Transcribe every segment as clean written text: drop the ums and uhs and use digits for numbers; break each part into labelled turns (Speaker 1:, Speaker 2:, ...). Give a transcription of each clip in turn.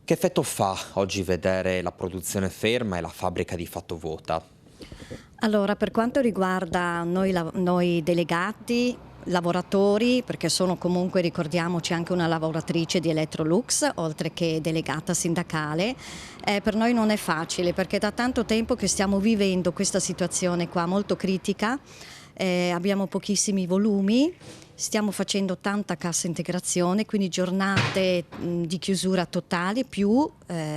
Speaker 1: Che effetto fa oggi vedere la produzione ferma e la fabbrica di fatto vuota?
Speaker 2: Allora, per quanto riguarda noi delegati, lavoratori, perché sono comunque, ricordiamoci, anche una lavoratrice di Electrolux, oltre che delegata sindacale, per noi non è facile perché da tanto tempo che stiamo vivendo questa situazione qua molto critica, abbiamo pochissimi volumi. Stiamo facendo tanta cassa integrazione, quindi giornate di chiusura totali, più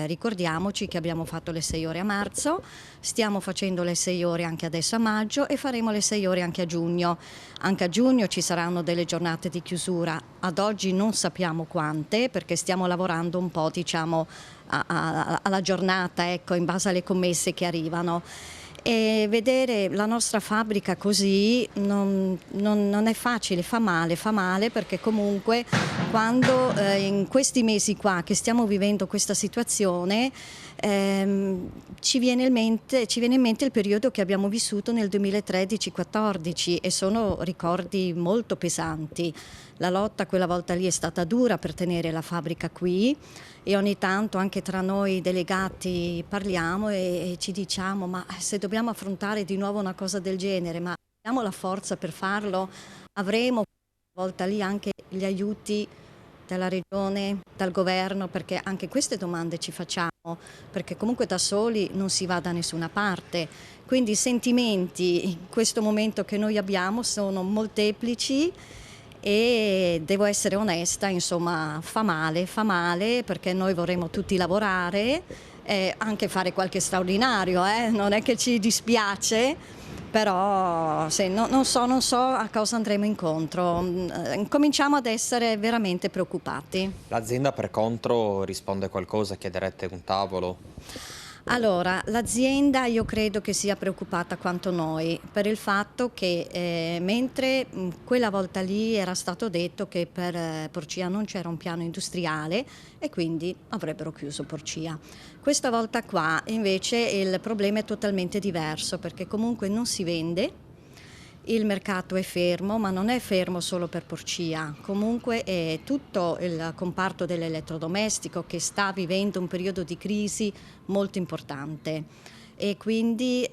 Speaker 2: ricordiamoci che abbiamo fatto le 6 ore a marzo, stiamo facendo le 6 ore anche adesso a maggio e faremo le 6 ore anche a giugno. Anche a giugno ci saranno delle giornate di chiusura, ad oggi non sappiamo quante perché stiamo lavorando un po', diciamo, alla giornata, ecco, in base alle commesse che arrivano. E vedere la nostra fabbrica così non è facile, fa male perché comunque quando in questi mesi qua che stiamo vivendo questa situazione ci viene in mente il periodo che abbiamo vissuto nel 2013-14 e sono ricordi molto pesanti. La lotta quella volta lì è stata dura per tenere la fabbrica qui e ogni tanto anche tra noi delegati parliamo e ci diciamo: ma se dobbiamo affrontare di nuovo una cosa del genere, ma abbiamo la forza per farlo? Avremo quella volta lì anche gli aiuti dalla regione, dal governo, perché anche queste domande ci facciamo, perché comunque da soli non si va da nessuna parte. Quindi i sentimenti in questo momento che noi abbiamo sono molteplici e devo essere onesta, insomma, fa male perché noi vorremmo tutti lavorare, anche fare qualche straordinario, non è che ci dispiace, però non so a cosa andremo incontro. Cominciamo ad essere veramente preoccupati.
Speaker 1: L'azienda per contro risponde qualcosa, chiederete un tavolo?
Speaker 2: Allora, l'azienda io credo che sia preoccupata quanto noi per il fatto che mentre quella volta lì era stato detto che per Porcia non c'era un piano industriale e quindi avrebbero chiuso Porcia. Questa volta qua invece il problema è totalmente diverso perché comunque non si vende. Il mercato è fermo, ma non è fermo solo per Porcia, comunque è tutto il comparto dell'elettrodomestico che sta vivendo un periodo di crisi molto importante e quindi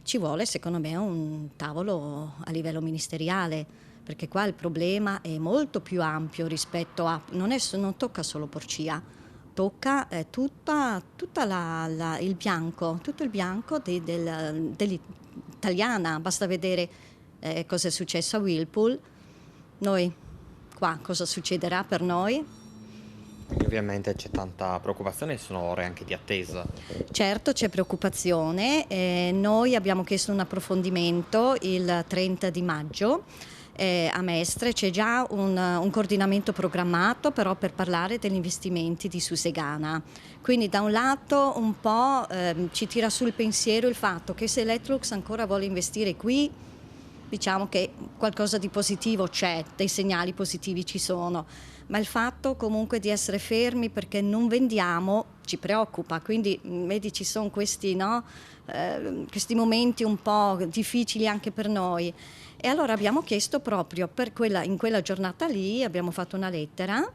Speaker 2: ci vuole secondo me un tavolo a livello ministeriale, perché qua il problema è molto più ampio rispetto a, non tocca solo Porcia, tocca tutto il bianco dell'italiana, basta vedere cosa è successo a Whirlpool, noi qua cosa succederà per noi.
Speaker 1: Quindi ovviamente c'è tanta preoccupazione e sono ore anche di attesa.
Speaker 2: Certo c'è preoccupazione, noi abbiamo chiesto un approfondimento il 30 di maggio a Mestre, c'è già un coordinamento programmato però per parlare degli investimenti di Susegana. Quindi da un lato un po' ci tira sul pensiero il fatto che se Electrolux ancora vuole investire qui, diciamo che qualcosa di positivo c'è, dei segnali positivi ci sono, ma il fatto comunque di essere fermi perché non vendiamo ci preoccupa, quindi vedi ci sono questi, no? Questi momenti un po' difficili anche per noi. E allora abbiamo chiesto proprio in quella giornata lì, abbiamo fatto una lettera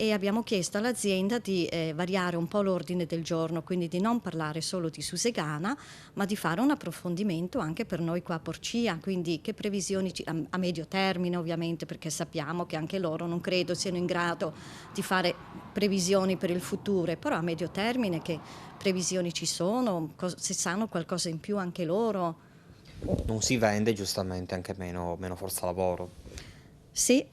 Speaker 2: e abbiamo chiesto all'azienda di variare un po' l'ordine del giorno, quindi di non parlare solo di Susegana, ma di fare un approfondimento anche per noi qua a Porcia, quindi che previsioni a medio termine ovviamente, perché sappiamo che anche loro non credo siano in grado di fare previsioni per il futuro, però a medio termine che previsioni ci sono, se sanno qualcosa in più anche loro.
Speaker 1: Non si vende giustamente anche meno forza lavoro.
Speaker 2: Sì,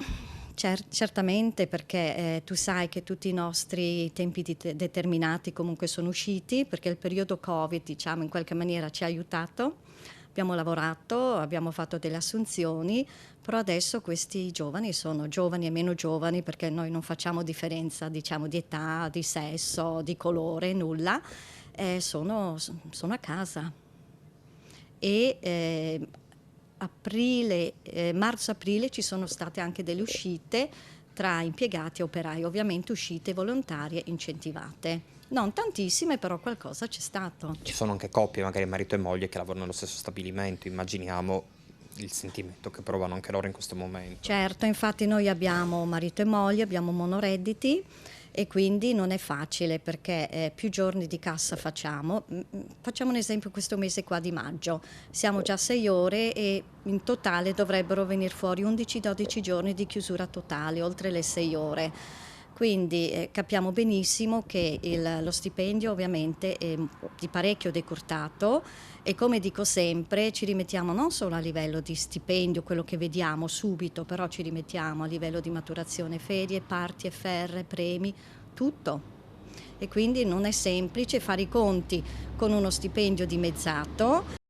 Speaker 2: certamente perché tu sai che tutti i nostri tempi determinati comunque sono usciti, perché il periodo Covid, diciamo, in qualche maniera ci ha aiutato. Abbiamo lavorato, abbiamo fatto delle assunzioni, però adesso questi giovani sono giovani e meno giovani perché noi non facciamo differenza, diciamo, di età, di sesso, di colore, nulla, sono a casa. E marzo-aprile ci sono state anche delle uscite tra impiegati e operai, ovviamente uscite volontarie incentivate. Non tantissime, però qualcosa c'è stato.
Speaker 1: Ci sono anche coppie, magari marito e moglie, che lavorano nello stesso stabilimento. Immaginiamo il sentimento che provano anche loro in questo momento.
Speaker 2: Certo, infatti noi abbiamo marito e moglie, abbiamo monoredditi e quindi non è facile perché più giorni di cassa facciamo. Facciamo un esempio questo mese qua di maggio, siamo già 6 ore e in totale dovrebbero venire fuori 11-12 giorni di chiusura totale, oltre le 6 ore. Quindi capiamo benissimo che lo stipendio ovviamente è di parecchio decurtato e come dico sempre ci rimettiamo non solo a livello di stipendio, quello che vediamo subito, però ci rimettiamo a livello di maturazione, ferie, parti, FR, premi, tutto. E quindi non è semplice fare i conti con uno stipendio dimezzato.